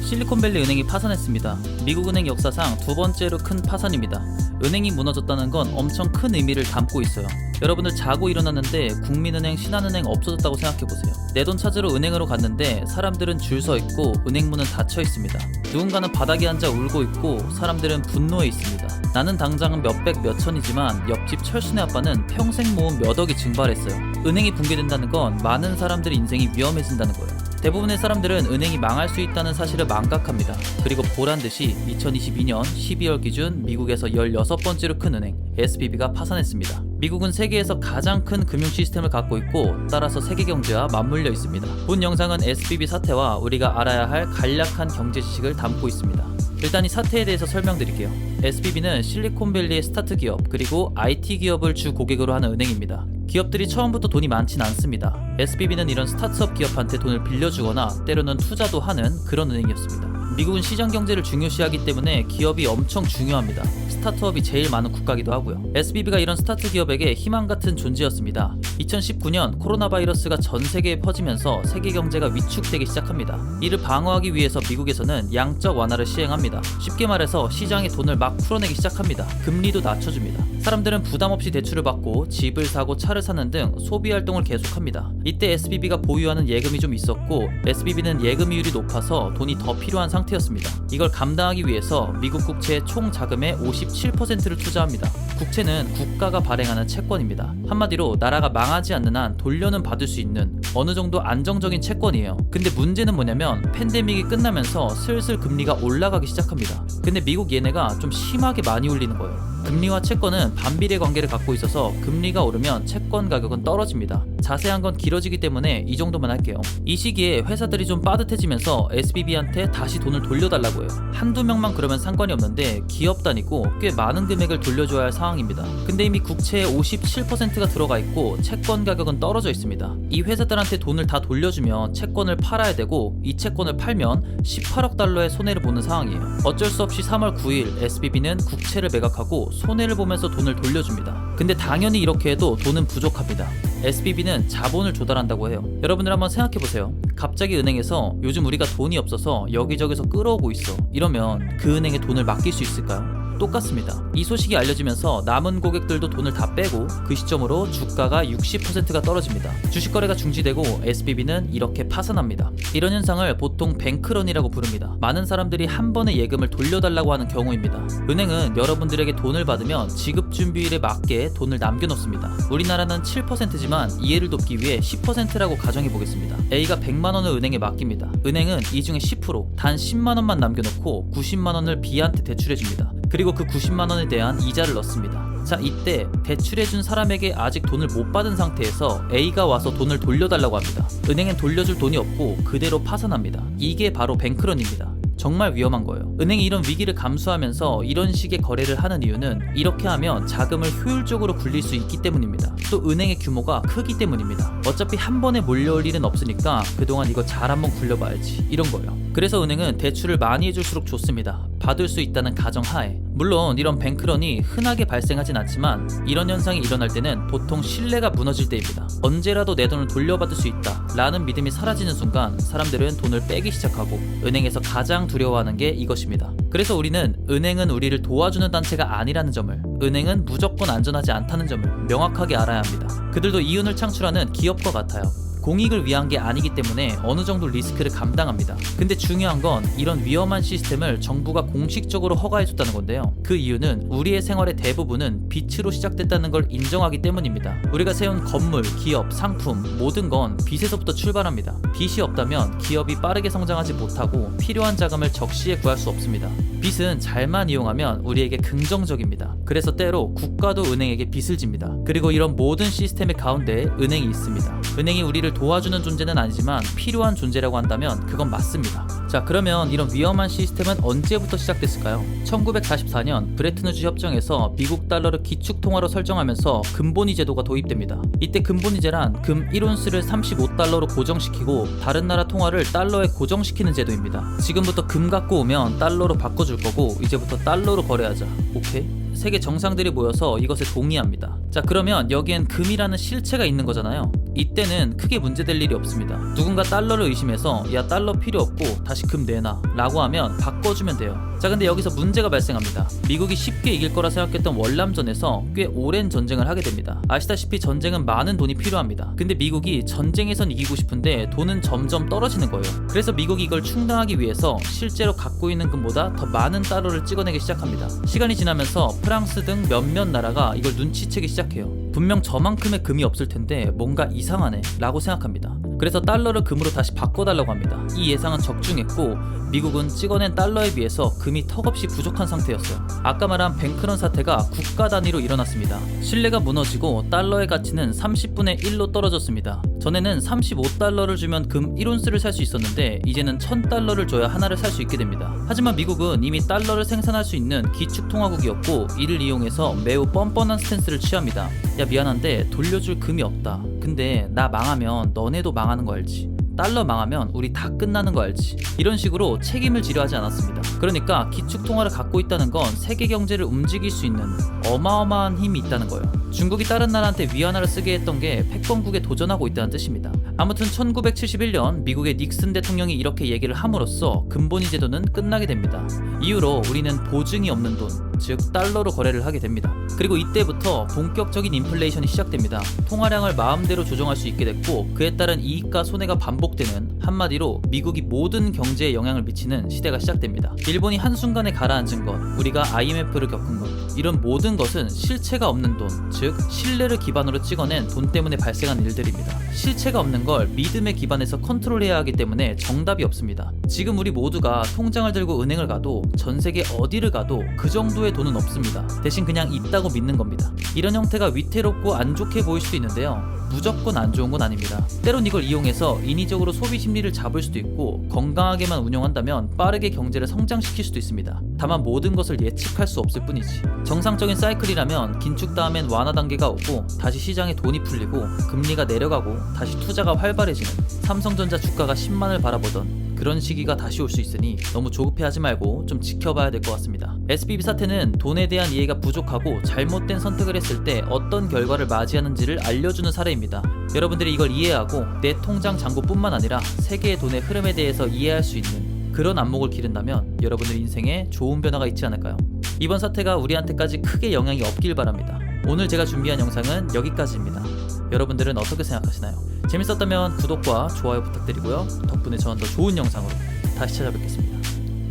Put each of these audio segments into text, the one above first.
실리콘밸리 은행이 파산했습니다. 미국 은행 역사상 두 번째로 큰 파산입니다. 은행이 무너졌다는 건 엄청 큰 의미를 담고 있어요. 여러분들 자고 일어났는데 국민은행, 신한은행 없어졌다고 생각해보세요. 내 돈 찾으러 은행으로 갔는데 사람들은 줄 서 있고 은행 문은 닫혀 있습니다. 누군가는 바닥에 앉아 울고 있고 사람들은 분노해 있습니다. 나는 당장 몇백 몇천이지만 옆집 철순의 아빠는 평생 모은 몇 억이 증발했어요. 은행이 붕괴된다는 건 많은 사람들의 인생이 위험해진다는 거예요. 대부분의 사람들은 은행이 망할 수 있다는 사실을 망각합니다. 그리고 보란듯이 2022년 12월 기준 미국에서 16번째로 큰 은행 SVB가 파산했습니다. 미국은 세계에서 가장 큰 금융 시스템을 갖고 있고 따라서 세계 경제와 맞물려 있습니다. 본 영상은 SVB 사태와 우리가 알아야 할 간략한 경제 지식을 담고 있습니다. 일단 이 사태에 대해서 설명드릴게요. SVB는 실리콘밸리의 스타트 기업 그리고 IT 기업을 주 고객으로 하는 은행입니다. 기업들이 처음부터 돈이 많진 않습니다. SVB는 이런 스타트업 기업한테 돈을 빌려주거나 때로는 투자도 하는 그런 은행이었습니다. 미국은 시장 경제를 중요시하기 때문에 기업이 엄청 중요합니다. 스타트업이 제일 많은 국가기도 하고요. SVB가 이런 스타트 기업에게 희망 같은 존재였습니다. 2019년 코로나 바이러스가 전 세계에 퍼지면서 세계 경제가 위축되기 시작합니다. 이를 방어하기 위해서 미국에서는 양적 완화를 시행합니다. 쉽게 말해서 시장에 돈을 막 풀어내기 시작합니다. 금리도 낮춰줍니다. 사람들은 부담 없이 대출을 받고 집을 사고 차를 사는 등 소비 활동을 계속합니다. 이때 SVB가 보유하는 예금이 좀 있었고 SVB는 예금이율이 높아서 돈이 더 필요한 상태였습니다. 이걸 감당하기 위해서 미국 국채의 총 자금의 57%를 투자합니다. 국채는 국가가 발행하는 채권입니다. 한마디로 나라가 망하지 않는 한 돌려는 받을 수 있는 어느 정도 안정적인 채권이에요. 근데 문제는 뭐냐면 팬데믹이 끝나면서 슬슬 금리가 올라가기 시작합니다. 근데 미국 얘네가 좀 심하게 많이 올리는 거예요. 금리와 채권은 반비례 관계를 갖고 있어서 금리가 오르면 채권 가격은 떨어집니다. 자세한 건 길어지기 때문에 이 정도만 할게요. 이 시기에 회사들이 좀 빠듯해지면서 SVB한테 다시 돈을 돌려달라고 해요. 한두 명만 그러면 상관이 없는데 기업 단위고 꽤 많은 금액을 돌려줘야 할 상황입니다. 근데 이미 국채의 57%가 들어가 있고 채권 가격은 떨어져 있습니다. 이 회사들한테 돈을 다 돌려주면 채권을 팔아야 되고 이 채권을 팔면 18억 달러의 손해를 보는 상황이에요. 어쩔 수 없이 3월 9일 SVB는 국채를 매각하고 손해를 보면서 돈을 돌려줍니다. 근데 당연히 이렇게 해도 돈은 부족합니다. SVB는 자본을 조달한다고 해요. 여러분들 한번 생각해보세요. 갑자기 은행에서 요즘 우리가 돈이 없어서 여기저기서 끌어오고 있어. 이러면 그 은행에 돈을 맡길 수 있을까요? 똑같습니다. 이 소식이 알려지면서 남은 고객들도 돈을 다 빼고 그 시점으로 주가가 60%가 떨어집니다. 주식 거래가 중지되고 SVB는 이렇게 파산합니다. 이런 현상을 보통 뱅크런이라고 부릅니다. 많은 사람들이 한 번에 예금을 돌려달라고 하는 경우입니다. 은행은 여러분들에게 돈을 받으면 지급 준비일에 맞게 돈을 남겨놓습니다. 우리나라는 7%지만 이해를 돕기 위해 10%라고 가정해 보겠습니다. A가 100만 원을 은행에 맡깁니다. 은행은 이 중에 10%, 단 10만 원만 남겨놓고 90만 원을 B한테 대출해줍니다. 그리고 그 90만 원에 대한 이자를 넣습니다. 자, 이때 대출해준 사람에게 아직 돈을 못 받은 상태에서 A가 와서 돈을 돌려달라고 합니다. 은행엔 돌려줄 돈이 없고 그대로 파산합니다. 이게 바로 뱅크런입니다. 정말 위험한 거예요. 은행이 이런 위기를 감수하면서 이런 식의 거래를 하는 이유는 이렇게 하면 자금을 효율적으로 굴릴 수 있기 때문입니다. 또 은행의 규모가 크기 때문입니다. 어차피 한 번에 몰려올 일은 없으니까 그동안 이거 잘 한번 굴려봐야지 이런 거예요. 그래서 은행은 대출을 많이 해줄수록 좋습니다. 받을 수 있다는 가정하에. 물론 이런 뱅크런이 흔하게 발생하진 않지만 이런 현상이 일어날 때는 보통 신뢰가 무너질 때입니다. 언제라도 내 돈을 돌려받을 수 있다 라는 믿음이 사라지는 순간 사람들은 돈을 빼기 시작하고 은행에서 가장 두려워하는 게 이것입니다. 그래서 우리는 은행은 우리를 도와주는 단체가 아니라는 점을, 은행은 무조건 안전하지 않다는 점을 명확하게 알아야 합니다. 그들도 이윤을 창출하는 기업과 같아요. 공익을 위한 게 아니기 때문에 어느 정도 리스크를 감당합니다. 근데 중요한 건 이런 위험한 시스템을 정부가 공식적으로 허가해줬다는 건데요. 그 이유는 우리의 생활의 대부분은 빚으로 시작됐다는 걸 인정하기 때문입니다. 우리가 세운 건물, 기업, 상품 모든 건 빚에서부터 출발합니다. 빚이 없다면 기업이 빠르게 성장하지 못하고 필요한 자금을 적시에 구할 수 없습니다. 빚은 잘만 이용하면 우리에게 긍정적입니다. 그래서 때로 국가도 은행에게 빚을 집니다. 그리고 이런 모든 시스템의 가운데에 은행이 있습니다. 은행이 우리를 도와주는 존재는 아니지만 필요한 존재라고 한다면 그건 맞습니다. 자, 그러면 이런 위험한 시스템은 언제부터 시작됐을까요? 1944년 브레튼우즈 협정에서 미국 달러를 기축통화로 설정하면서 금본위 제도가 도입됩니다. 이때 금본위제란 금 1온스를 35달러로 고정시키고 다른 나라 통화를 달러에 고정시키는 제도입니다. 지금부터 금 갖고 오면 달러로 바꿔줄 거고 이제부터 달러로 거래하자. 오케이? 세계 정상들이 모여서 이것에 동의합니다. 자, 그러면 여기엔 금이라는 실체가 있는 거잖아요. 이때는 크게 문제될 일이 없습니다. 누군가 달러를 의심해서 야 달러 필요 없고 다시 금 내놔 라고 하면 바꿔주면 돼요. 자, 근데 여기서 문제가 발생합니다. 미국이 쉽게 이길 거라 생각했던 월남전에서 꽤 오랜 전쟁을 하게 됩니다. 아시다시피 전쟁은 많은 돈이 필요합니다. 근데 미국이 전쟁에선 이기고 싶은데 돈은 점점 떨어지는 거예요. 그래서 미국이 이걸 충당하기 위해서 실제로 갖고 있는 금보다 더 많은 달러를 찍어내기 시작합니다. 시간이 지나면서 프랑스 등 몇몇 나라가 이걸 눈치채기 시작해요. 분명 저만큼의 금이 없을 텐데 뭔가 이상하네 라고 생각합니다. 그래서 달러를 금으로 다시 바꿔달라고 합니다. 이 예상은 적중했고 미국은 찍어낸 달러에 비해서 금이 턱없이 부족한 상태였어요. 아까 말한 뱅크런 사태가 국가 단위로 일어났습니다. 신뢰가 무너지고 달러의 가치는 30분의 1로 떨어졌습니다. 전에는 35달러를 주면 금 1온스를 살 수 있었는데 이제는 1000달러를 줘야 하나를 살 수 있게 됩니다. 하지만 미국은 이미 달러를 생산할 수 있는 기축통화국이었고 이를 이용해서 매우 뻔뻔한 스탠스를 취합니다. 야 미안한데 돌려줄 금이 없다. 근데 나 망하면 너네도 망하는 거 알지? 달러 망하면 우리 다 끝나는 거 알지? 이런 식으로 책임을 지려 하지 않았습니다. 그러니까 기축통화를 갖고 있다는 건 세계 경제를 움직일 수 있는 어마어마한 힘이 있다는 거예요. 중국이 다른 나라한테 위안화를 쓰게 했던 게 패권국에 도전하고 있다는 뜻입니다. 아무튼 1971년 미국의 닉슨 대통령이 이렇게 얘기를 함으로써 금본위 제도는 끝나게 됩니다. 이후로 우리는 보증이 없는 돈, 즉 달러로 거래를 하게 됩니다. 그리고 이때부터 본격적인 인플레이션이 시작됩니다. 통화량을 마음대로 조정할 수 있게 됐고 그에 따른 이익과 손해가 반복되는, 한마디로 미국이 모든 경제에 영향을 미치는 시대가 시작됩니다. 일본이 한순간에 가라앉은 것, 우리가 IMF를 겪은 것, 이런 모든 것은 실체가 없는 돈, 즉 신뢰를 기반으로 찍어낸 돈 때문에 발생한 일들입니다. 실체가 없는 걸 믿음에 기반해서 컨트롤해야 하기 때문에 정답이 없습니다. 지금 우리 모두가 통장을 들고 은행을 가도 전 세계 어디를 가도 그 정도의 돈은 없습니다. 대신 그냥 있다고 믿는 겁니다. 이런 형태가 위태롭고 안 좋게 보일 수도 있는데요, 무조건 안 좋은 건 아닙니다. 때론 이걸 이용해서 인위적으로 소비 심리를 잡을 수도 있고 건강하게만 운용한다면 빠르게 경제를 성장시킬 수도 있습니다. 다만 모든 것을 예측할 수 없을 뿐이지. 정상적인 사이클이라면 긴축 다음엔 완화 단계가 오고 다시 시장에 돈이 풀리고 금리가 내려가고 다시 투자가 활발해지는, 삼성전자 주가가 10만을 바라보던 그런 시기가 다시 올 수 있으니 너무 조급해하지 말고 좀 지켜봐야 될 것 같습니다. SBB 사태는 돈에 대한 이해가 부족하고 잘못된 선택을 했을 때 어떤 결과를 맞이하는지를 알려주는 사례입니다. 여러분들이 이걸 이해하고 내 통장 잔고뿐만 아니라 세계의 돈의 흐름에 대해서 이해할 수 있는 그런 안목을 기른다면 여러분들 인생에 좋은 변화가 있지 않을까요? 이번 사태가 우리한테까지 크게 영향이 없길 바랍니다. 오늘 제가 준비한 영상은 여기까지입니다. 여러분들은 어떻게 생각하시나요? 재밌었다면 구독과 좋아요 부탁드리고요. 덕분에 저는 더 좋은 영상으로 다시 찾아뵙겠습니다.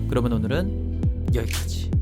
그러면 오늘은 여기까지.